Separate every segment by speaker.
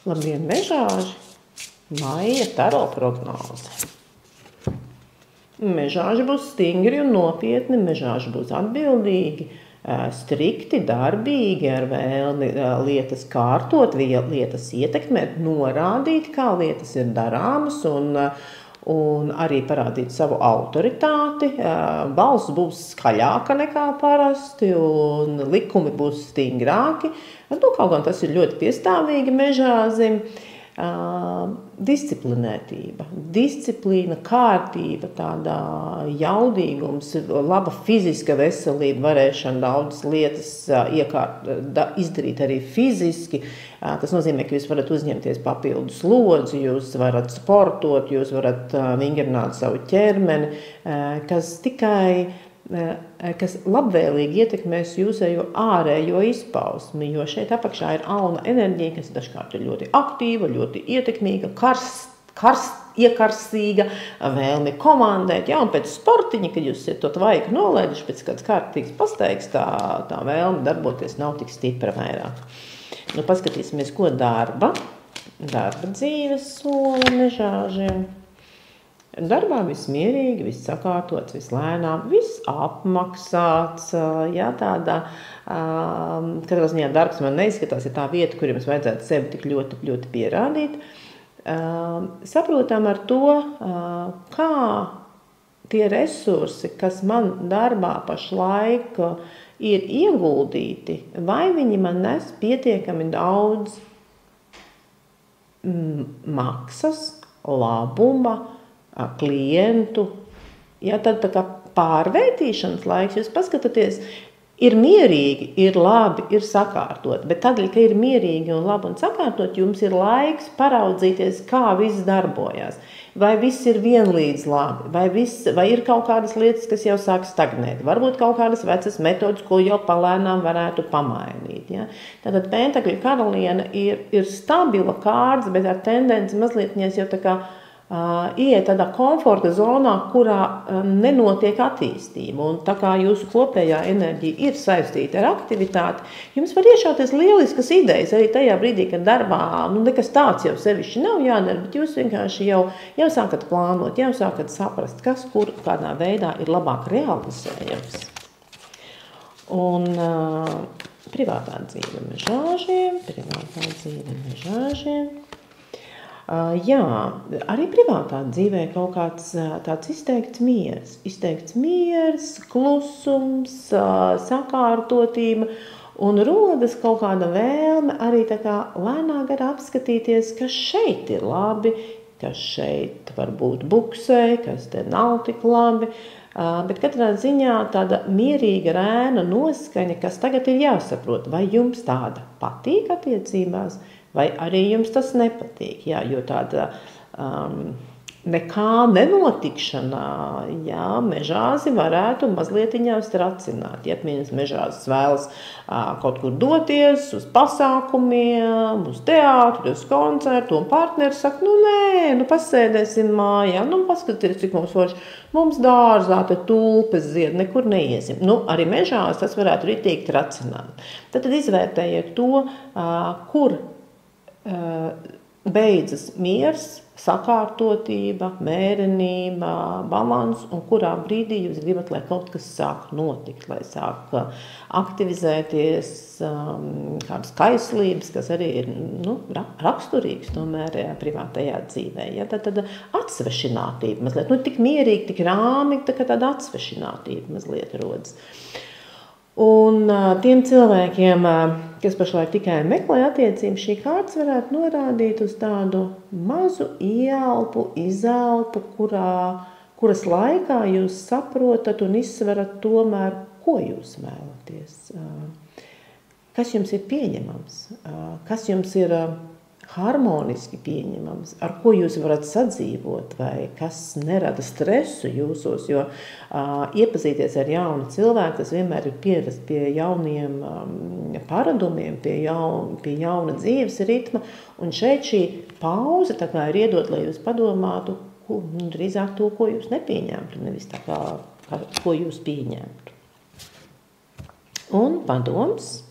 Speaker 1: Labdien, mežāži! Maija taro prognoze. Mežāži būs stingri un nopietni, mežāži būs atbildīgi, strikti, darbīgi, ar vēlmi lietas kārtot, lietas ietekmēt, norādīt, kā lietas ir darāmas un arī parādīt savu autoritāti. Balss būs skaļāka nekā parasti un likumi būs stingrāki. Kaut gan tas ir ļoti piestāvīgi mežāzim. Disciplinētība, disciplīna, kārtība, tādā jaudīgums, laba fiziska veselība, varēšana daudzas lietas izdarīt arī fiziski. Tas nozīmē, ka jūs varat uzņemties papildus slodzi, jūs varat sportot, jūs varat vingrināt savu ķermeni, kas labvēlīgi ietekmēs jūsējo ārējo izpausmi, jo šeit apakšā ir auna enerģija, kas dažkārt ir ļoti aktīva, ļoti ietekmīga, iekarsīga, vēlmi komandēt, un pēc sportiņa, kad jūs esat to tvaiku nolaiduši, pēc kāds kārtīgs pasteigs, tā vēlme darboties nav tik stipra vairāk. Paskatīsimies, ko darba dzīves sola mežāžiem. Darbā viss mierīgi, viss sakārtots, viss lēnām, viss apmaksāts, tādā, katrā ziņā darbs man neizskatās, ir tā vieta, kur jums vajadzētu sevi tik ļoti pierādīt. Saprotam ar to, kā tie resursi, kas man darbā pašlaik ir ieguldīti, vai viņi man nes pietiekami daudz maksas, labuma, klientu, tad tā kā pārvērtīšanas laiks, jūs paskatāties, ir mierīgi, ir labi, ir sakārtot, bet tādēļ, ka ir mierīgi un labi un sakārtot, jums ir laiks paraudzīties, kā viss darbojās, vai viss ir vienlīdz labi, vai ir kaut kādas lietas, kas jau sāk stagnēt, varbūt kaut kādas vecas metodas, ko jau palēnām varētu pamainīt. Ja? Tātad Pentakļu karaliene ir stabila kārts, bet ar tendenci mazliet jau tā kā ieiet tādā komforta zonā, kurā nenotiek attīstība. Un tā kā jūsu kopējā enerģija ir saistīta ar aktivitāti, jums var iešauties lieliskas idejas arī tajā brīdī, kad darbā nekas tāds jau sevišķi nav jādara, bet jūs vienkārši jau sākat plānot, jau sākat saprast, kas, kur, kādā veidā ir labāk realizējams. Un privātā dzīve mežāžiem. Arī privātā dzīvē kaut kāds tāds izteikts miers, klusums, sakārtotība un rodas kaut kāda vēlme arī tā kā lēnāk ar apskatīties, kas šeit ir labi, kas šeit varbūt buksē, kas te nav tik labi, bet katrā ziņā tāda mierīga rēna noskaņa, kas tagad ir jāsaprot, vai jums tāda patīk attiecībās, vai arī jums tas nepatīk, jo tāda nekā nenotikšanā, mežāzi varētu mazliet stracināt. Ja mežāzis vēlas kaut kur doties, uz pasākumiem, uz teātri, uz koncertu, un partneris saka, nē, pasēdēsim mājā, paskatieties, cik mums forši, mums dārzā, te tulpes zied, nekur neiesim. Arī mežāzis tas varētu ritīgi tracināt. Tad izvērtējiet to, kur beidzas miers, sakārtotība, mērenība, balans, un kurā brīdī jūs gribat, lai kaut kas sāk notikt, lai sāk aktivizēties kādas kaislības, kas arī ir raksturīgs tomēr privātajā dzīvē. Tad atsvešinātība mazliet, tik mierīgi, tik rāmi, tā kā tāda atsvešinātība mazliet rodas. Un tiem cilvēkiem, kas pašlaik tikai meklē attiecības, šī kārts varētu norādīt uz tādu mazu ieelpu, izelpu, kuras laikā jūs saprotat un izsverat tomēr, ko jūs vēlaties. Kas jums ir pieņemams, kas jums ir harmoniski pieņemams, ar ko jūs varat sadzīvot, vai kas nerada stresu jūsos, jo iepazīties ar jaunu cilvēku, tas vienmēr ir pierast pie jauniem paradumiem, pie jauna dzīves ritma, un šeit šī pauze tā kā ir iedot, lai jūs padomātu, drīzāk to, ko jūs nepieņemtu, nevis tā kā, ko jūs pieņemtu. Un padoms,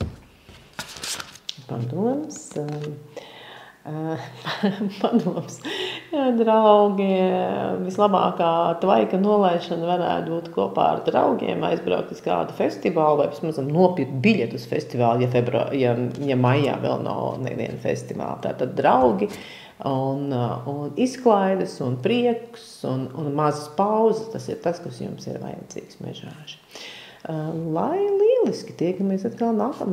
Speaker 1: padoms. Jā, draugi, vislabākā tvaika nolaišana varētu būt kopā ar draugiem, aizbraukt uz kādu festivālu vai vismaz nopirkt biļetu uz festivālu, ja maijā vēl nav neviena festivāla. Tātad draugi un izklaides un prieks un mazas pauzes, tas ir tas, kas jums ir vajadzīgs mežāži. Lai lieliski tiekamies atkal nākamā.